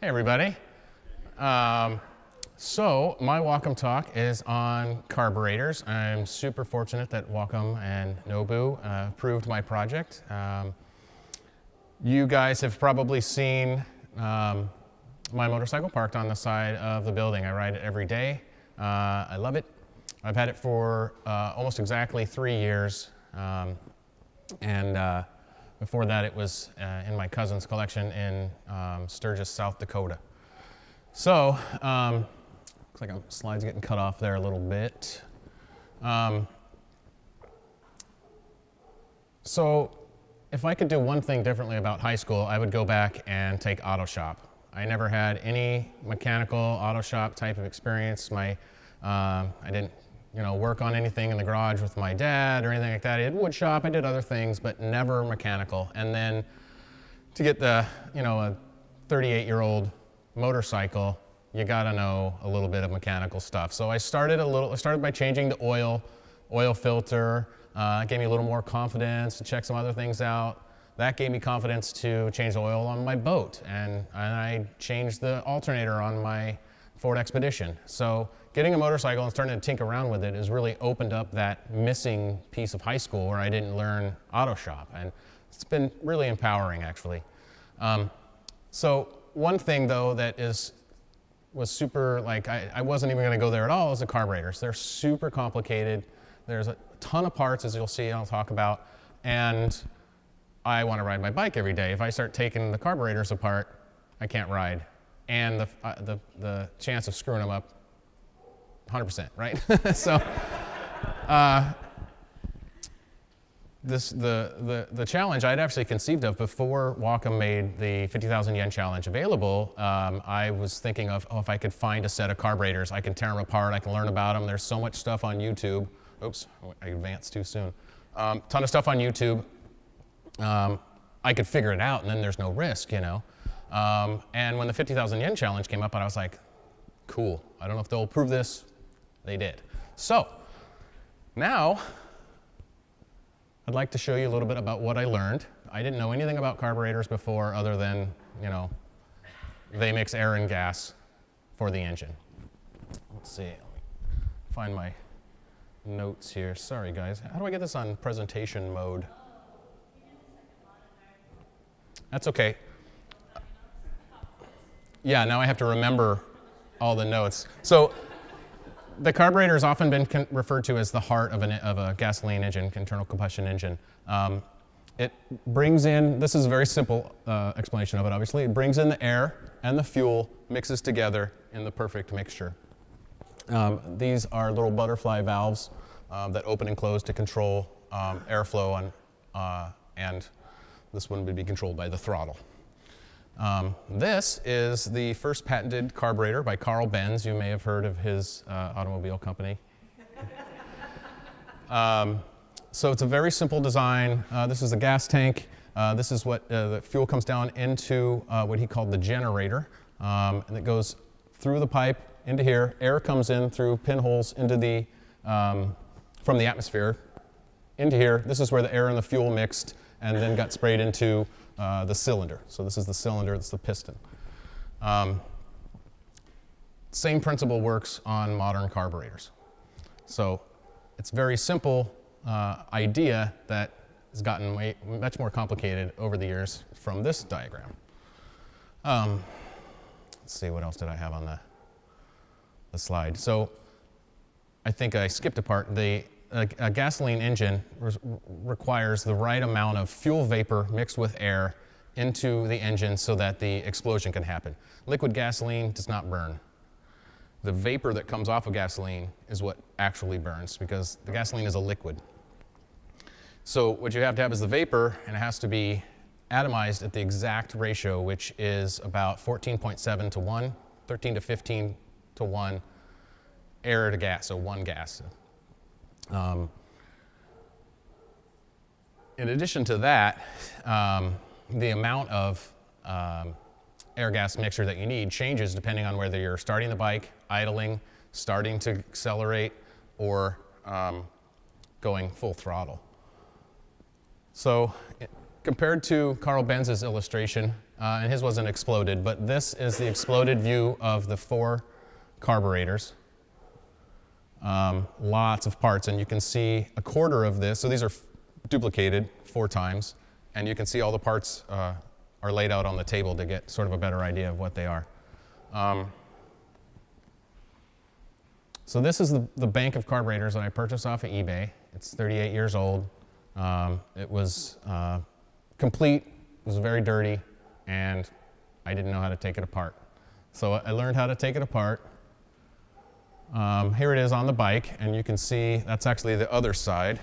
Hey everybody. So my Wacom talk is on carburetors. I'm super fortunate that Wacom and Nobu approved my project. You guys have probably seen my motorcycle parked on the side of the building. I ride it every day. I love it. I've had it for almost exactly 3 years. Before that, it was in my cousin's collection in Sturgis, South Dakota. So, looks like slides getting cut off there a little bit. So, if I could do one thing differently about high school, I would go back and take auto shop. I never had any mechanical auto shop type of experience. I didn't work on anything in the garage with my dad or anything like that. I did wood shop, I did other things, but never mechanical. And then to get a 38-year-old motorcycle, you gotta know a little bit of mechanical stuff. So I started by changing the oil filter. It gave me a little more confidence to check some other things out. That gave me confidence to change the oil on my boat. And I changed the alternator on my Ford Expedition. So getting a motorcycle and starting to tinker around with it has really opened up that missing piece of high school where I didn't learn auto shop. And it's been really empowering, actually. So one thing, though, that was super, I wasn't even going to go there at all, is the carburetors. They're super complicated. There's a ton of parts, as you'll see and I'll talk about. And I want to ride my bike every day. If I start taking the carburetors apart, I can't ride. And the chance of screwing them up, 100%, right? So the challenge I'd actually conceived of before Wacom made the 50,000 yen challenge available. I was thinking of, if I could find a set of carburetors, I can tear them apart, I can learn about them. There's so much stuff on YouTube. Oops, I advanced too soon. Ton of stuff on YouTube. I could figure it out, and then there's no risk, And when the 50,000 yen challenge came up, I was like, cool. I don't know if they'll approve this. They did. So now I'd like to show you a little bit about what I learned. I didn't know anything about carburetors before, other than, they mix air and gas for the engine. Let's see. Let me find my notes here. Sorry, guys. How do I get this on presentation mode? That's okay. Yeah, now I have to remember all the notes. So the carburetor has often been referred to as the heart of a gasoline engine, internal combustion engine. It brings in, this is a very simple explanation of it, obviously. It brings in the air and the fuel, mixes together in the perfect mixture. These are little butterfly valves that open and close to control airflow, and this one would be controlled by the throttle. This is the first patented carburetor by Carl Benz. You may have heard of his automobile company. So it's a very simple design. This is the gas tank. This is what the fuel comes down into what he called the generator. And it goes through the pipe into here. Air comes in through pinholes into from the atmosphere into here. This is where the air and the fuel mixed and then got sprayed into the cylinder. So this is the cylinder, that's the piston. Same principle works on modern carburetors. So it's a very simple idea that has gotten much more complicated over the years from this diagram. Let's see, what else did I have on the slide? So I think I skipped a part. A gasoline engine requires the right amount of fuel vapor mixed with air into the engine so that the explosion can happen. Liquid gasoline does not burn. The vapor that comes off of gasoline is what actually burns, because the gasoline is a liquid. So what you have to have is the vapor, and it has to be atomized at the exact ratio, which is about 14.7 to 1, 13 to 15 to 1 air to gas, so 1 gas. In addition to that, the amount of air-gas mixture that you need changes depending on whether you're starting the bike, idling, starting to accelerate, or going full throttle. So compared to Carl Benz's illustration, and his wasn't exploded, but this is the exploded view of the 4 carburetors. Lots of parts, and you can see a quarter of this. So these are duplicated 4 times, and you can see all the parts are laid out on the table to get sort of a better idea of what they are. So this is the bank of carburetors that I purchased off of eBay. It's 38 years old. It was complete, it was very dirty, and I didn't know how to take it apart. So I learned how to take it apart. Here it is on the bike, and you can see that's actually the other side.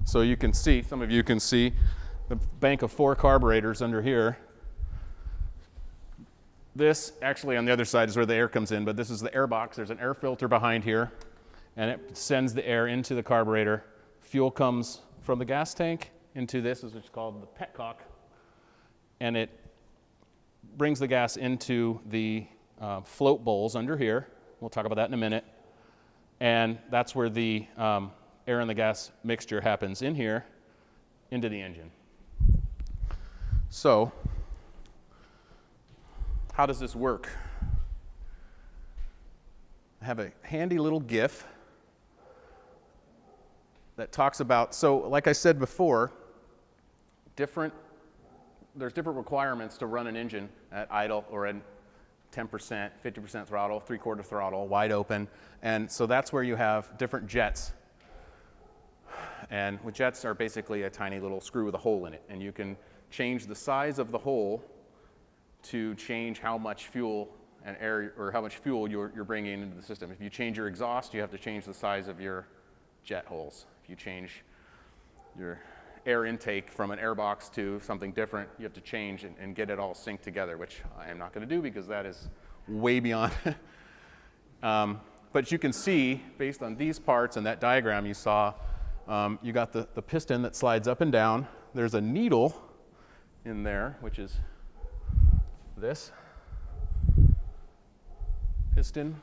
So you can see, some of you can see the bank of 4 carburetors under here. This, actually on the other side is where the air comes in, but this is the air box. There's an air filter behind here, and it sends the air into the carburetor. Fuel comes from the gas tank into this, which is called the petcock, and it brings the gas into the float bowls under here. We'll talk about that in a minute. And that's where the air and the gas mixture happens in here into the engine. So, how does this work? I have a handy little GIF that talks about, so like I said before, there's different requirements to run an engine at idle or at 10%, 50% throttle, 3/4 throttle, wide open, and so that's where you have different jets. And with jets are basically a tiny little screw with a hole in it, and you can change the size of the hole to change how much fuel and air, or how much fuel you're bringing into the system. If you change your exhaust, you have to change the size of your jet holes. If you change your air intake from an air box to something different, you have to change and get it all synced together, which I am not going to do because that is way beyond. But you can see, based on these parts and that diagram you saw, you got the piston that slides up and down. There's a needle in there, which is this piston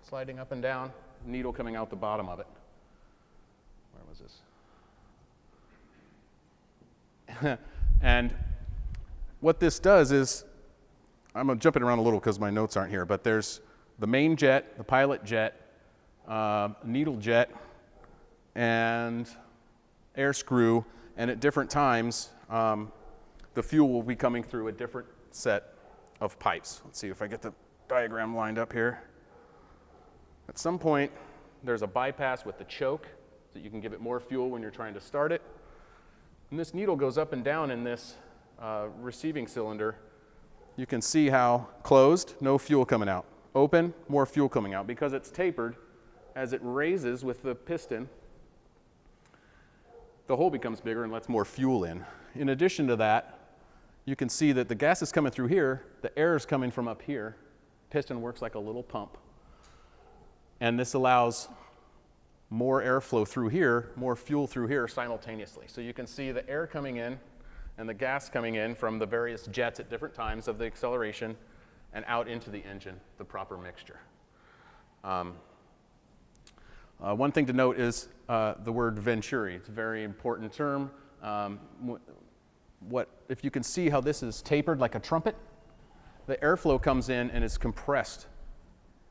sliding up and down, needle coming out the bottom of it. Where was this? And what this does is, I'm jumping around a little because my notes aren't here, but there's the main jet, the pilot jet, needle jet, and air screw, and at different times, the fuel will be coming through a different set of pipes. Let's see if I get the diagram lined up here. At some point, there's a bypass with the choke, so you can give it more fuel when you're trying to start it. And this needle goes up and down in this receiving cylinder. You can see how closed, no fuel coming out. Open, more fuel coming out. Because it's tapered, as it raises with the piston, the hole becomes bigger and lets more fuel in. In addition to that, you can see that the gas is coming through here, the air is coming from up here. Piston works like a little pump. And this allows more airflow through here, more fuel through here simultaneously. So you can see the air coming in and the gas coming in from the various jets at different times of the acceleration and out into the engine, the proper mixture. One thing to note is the word venturi. It's a very important term. If you can see how this is tapered like a trumpet, the airflow comes in and is compressed,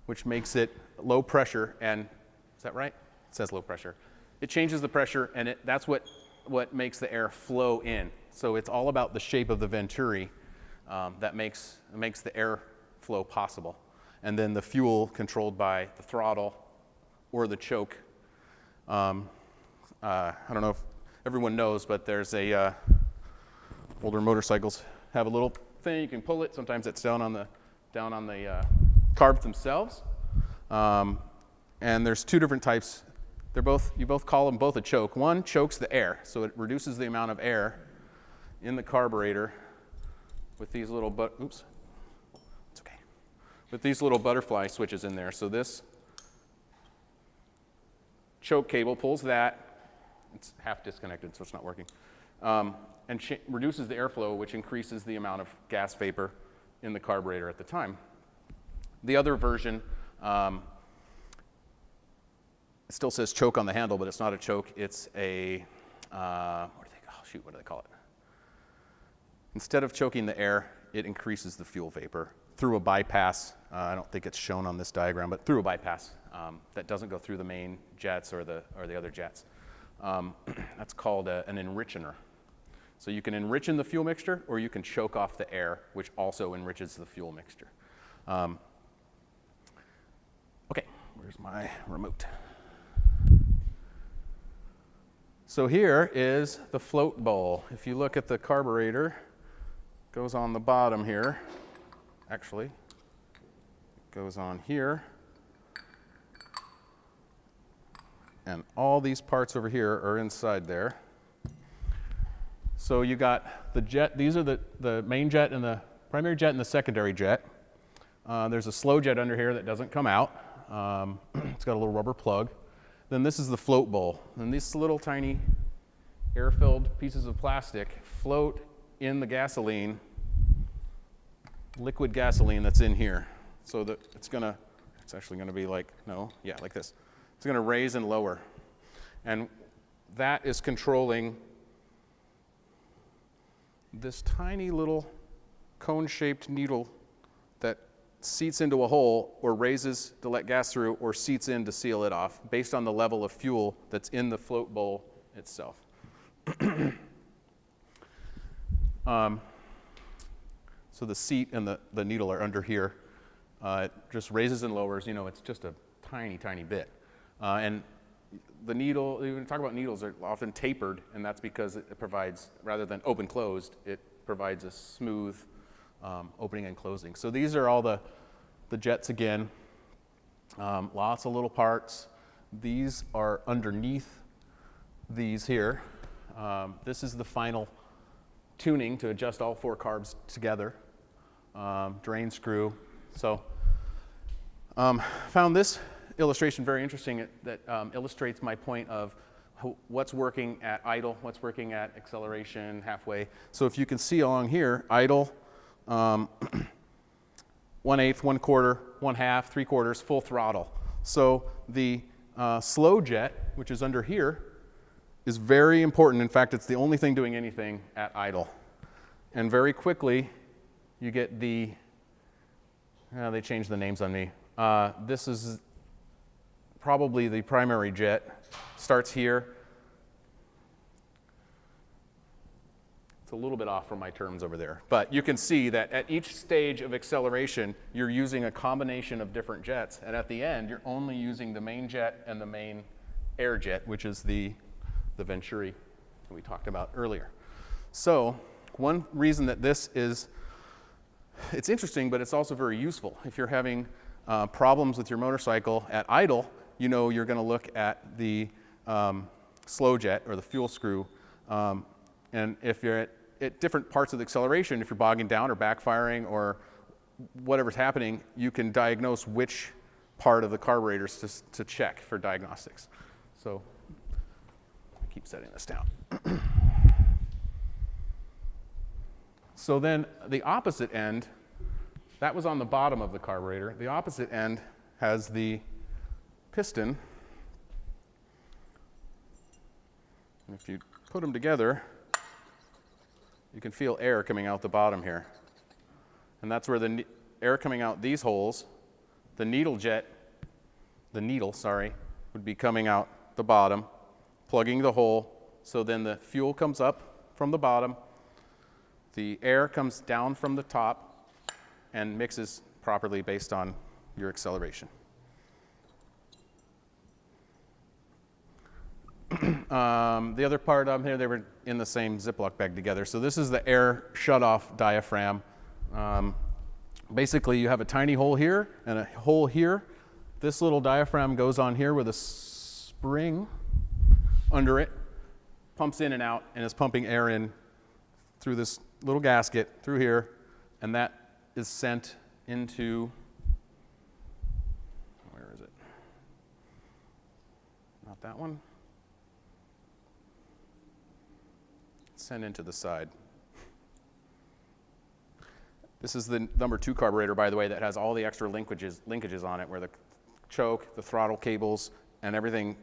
which makes it low pressure. And is that right? It says low pressure. It changes the pressure, and that's what makes the air flow in. So it's all about the shape of the venturi that makes the air flow possible. And then the fuel controlled by the throttle or the choke. I don't know if everyone knows, but there's older motorcycles have a little thing, you can pull it. Sometimes it's down on the carbs themselves. And there's 2 different types. You both call them both a choke. One chokes the air, so it reduces the amount of air in the carburetor with these little with these little butterfly switches in there. So this choke cable pulls that. It's half disconnected, so it's not working. And reduces the airflow, which increases the amount of gas vapor in the carburetor at the time. The other version, it still says choke on the handle, but it's not a choke. It's a, what do they call it? Instead of choking the air, it increases the fuel vapor through a bypass. I don't think it's shown on this diagram, but through a bypass that doesn't go through the main jets or the other jets. That's called an enrichener. So you can enrich in the fuel mixture, or you can choke off the air, which also enriches the fuel mixture. Okay, where's my remote? So here is the float bowl. If you look at the carburetor, it goes on the bottom here. Actually, it goes on here. And all these parts over here are inside there. So you got the jet, these are the main jet and the primary jet and the secondary jet. There's a slow jet under here that doesn't come out. It's got a little rubber plug. Then this is the float bowl. And these little tiny air-filled pieces of plastic float in the gasoline, liquid gasoline that's in here. So that it's actually gonna be like, like this. It's gonna raise and lower. And that is controlling this tiny little cone-shaped needle that seats into a hole or raises to let gas through or seats in to seal it off based on the level of fuel that's in the float bowl itself. So the seat and the needle are under here. It just raises and lowers. It's just a tiny, tiny bit. And the needle, when we talk about needles, they're often tapered, and that's because it provides, rather than open-closed, it provides a smooth opening and closing. So these are all the jets again. Lots of little parts. These are underneath these here. This is the final tuning to adjust all 4 carbs together. Drain screw. So found this illustration very interesting that illustrates my point of what's working at idle, what's working at acceleration halfway. So if you can see along here, idle, 1/8, 1/4, 1/2, 3/4, full throttle. So the slow jet, which is under here, is very important. In fact, it's the only thing doing anything at idle. And very quickly, you get they changed the names on me. This is probably the primary jet. Starts here. It's a little bit off from my terms over there. But you can see that at each stage of acceleration, you're using a combination of different jets. And at the end, you're only using the main jet and the main air jet, which is the Venturi that we talked about earlier. So one reason that this is, it's interesting, but it's also very useful. If you're having problems with your motorcycle at idle, you're going to look at the slow jet or the fuel screw. And if you're at different parts of the acceleration, if you're bogging down or backfiring or whatever's happening, you can diagnose which part of the carburetors to check for diagnostics. So I keep setting this down. So then the opposite end, that was on the bottom of the carburetor. The opposite end has the piston. And if you put them together, you can feel air coming out the bottom here. And that's where the air coming out these holes, the needle, would be coming out the bottom, plugging the hole. So then the fuel comes up from the bottom, the air comes down from the top and mixes properly based on your acceleration. The other part on here, they were in the same Ziploc bag together. So this is the air shutoff diaphragm. Basically, you have a tiny hole here and a hole here. This little diaphragm goes on here with a spring under it, pumps in and out, and is pumping air in through this little gasket through here, and that is sent into, where is it? Not that one. Sent into the side. This is the number 2 carburetor, by the way, that has all the extra linkages on it, where the choke, the throttle cables, and everything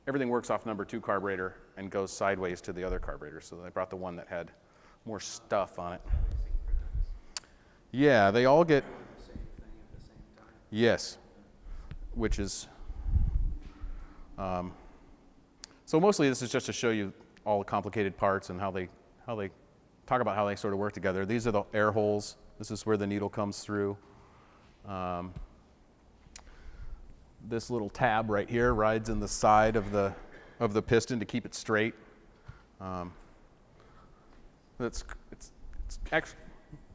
works off number 2 carburetor and goes sideways to the other carburetor. So I brought the one that had more stuff on it. Yeah, they all get yes, which is so mostly this is just to show you all the complicated parts and how they talk about how they sort of work together. These are the air holes. This is where the needle comes through. This little tab right here rides in the side of the piston to keep it straight. It's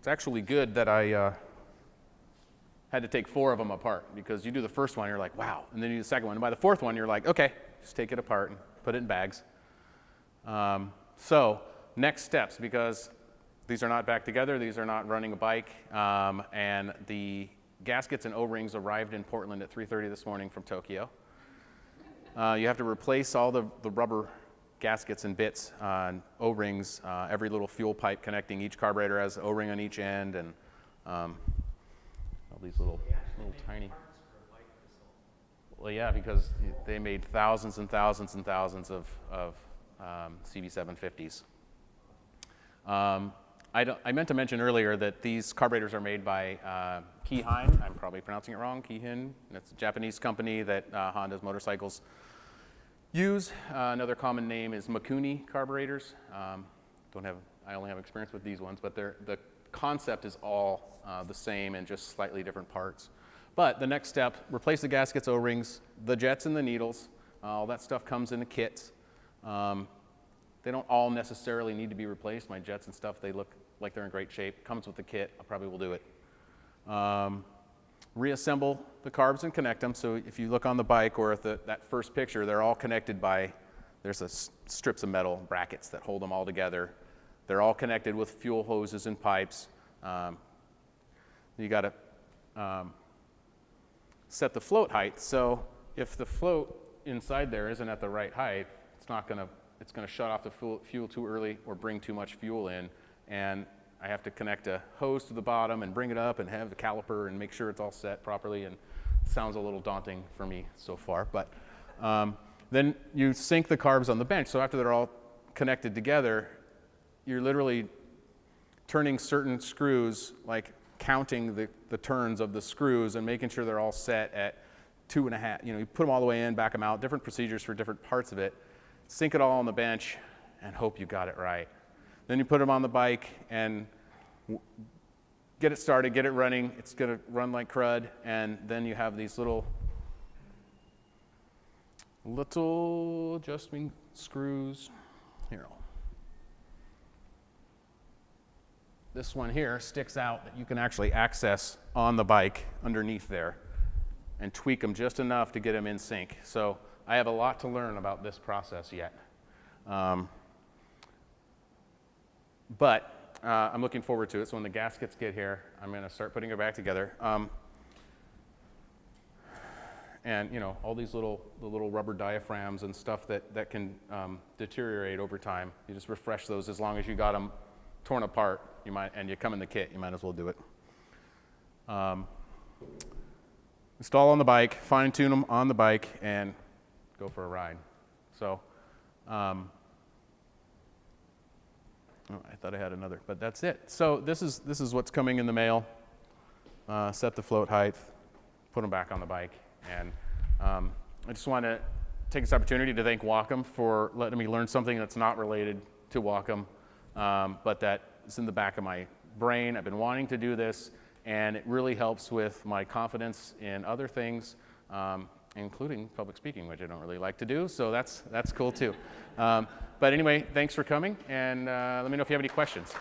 actually good that I had to take 4 of them apart, because you do the first one, you're like, wow, and then you do the second one, and by the 4th one, you're like, okay, just take it apart and put it in bags. So next steps, because these are not back together, these are not running a bike, and the gaskets and O-rings arrived in Portland at 3:30 this morning from Tokyo. You have to replace all the rubber gaskets and bits on O-rings. Every little fuel pipe connecting each carburetor has an O-ring on each end, and all these little tiny. Well, yeah, because they made thousands and thousands and thousands of CB750s. I meant to mention earlier that these carburetors are made by Keihin. I'm probably pronouncing it wrong, Keihin. It's a Japanese company that Honda's motorcycles use. Another common name is Mikuni carburetors. I only have experience with these ones, but the concept is all the same and just slightly different parts. But the next step, replace the gaskets, O-rings, the jets and the needles. All that stuff comes in a kit. They don't all necessarily need to be replaced. My jets and stuff, they look like they're in great shape. Comes with the kit. I probably will do it. Reassemble the carbs and connect them. So if you look on the bike or at that first picture, they're all connected by, there's strips of metal brackets that hold them all together. They're all connected with fuel hoses and pipes. You got to set the float height. So if the float inside there isn't at the right height, it's going to shut off the fuel too early or bring too much fuel in, and I have to connect a hose to the bottom and bring it up and have the caliper and make sure it's all set properly, and it sounds a little daunting for me so far. But then you sync the carbs on the bench. So after they're all connected together, you're literally turning certain screws, like counting the turns of the screws and making sure they're all set at 2.5. You put them all the way in, back them out, different procedures for different parts of it. Sync it all on the bench and hope you got it right. Then you put them on the bike and get it started, get it running. It's going to run like crud, and then you have these little adjusting screws. Here, this one here sticks out that you can actually access on the bike underneath there and tweak them just enough to get them in sync. So I have a lot to learn about this process yet. But I'm looking forward to it. So when the gaskets get here, I'm going to start putting it back together. And all these the little rubber diaphragms and stuff that can deteriorate over time. You just refresh those. As long as you got them torn apart, and you come in the kit, you might as well do it. Install on the bike, fine tune them on the bike, and go for a ride. So, I thought I had another, but that's it. So this is what's coming in the mail. Set the float height, put them back on the bike, and I just want to take this opportunity to thank Wacom for letting me learn something that's not related to Wacom, but that is in the back of my brain. I've been wanting to do this, and it really helps with my confidence in other things, including public speaking, which I don't really like to do, so that's cool too. But anyway, thanks for coming, and let me know if you have any questions.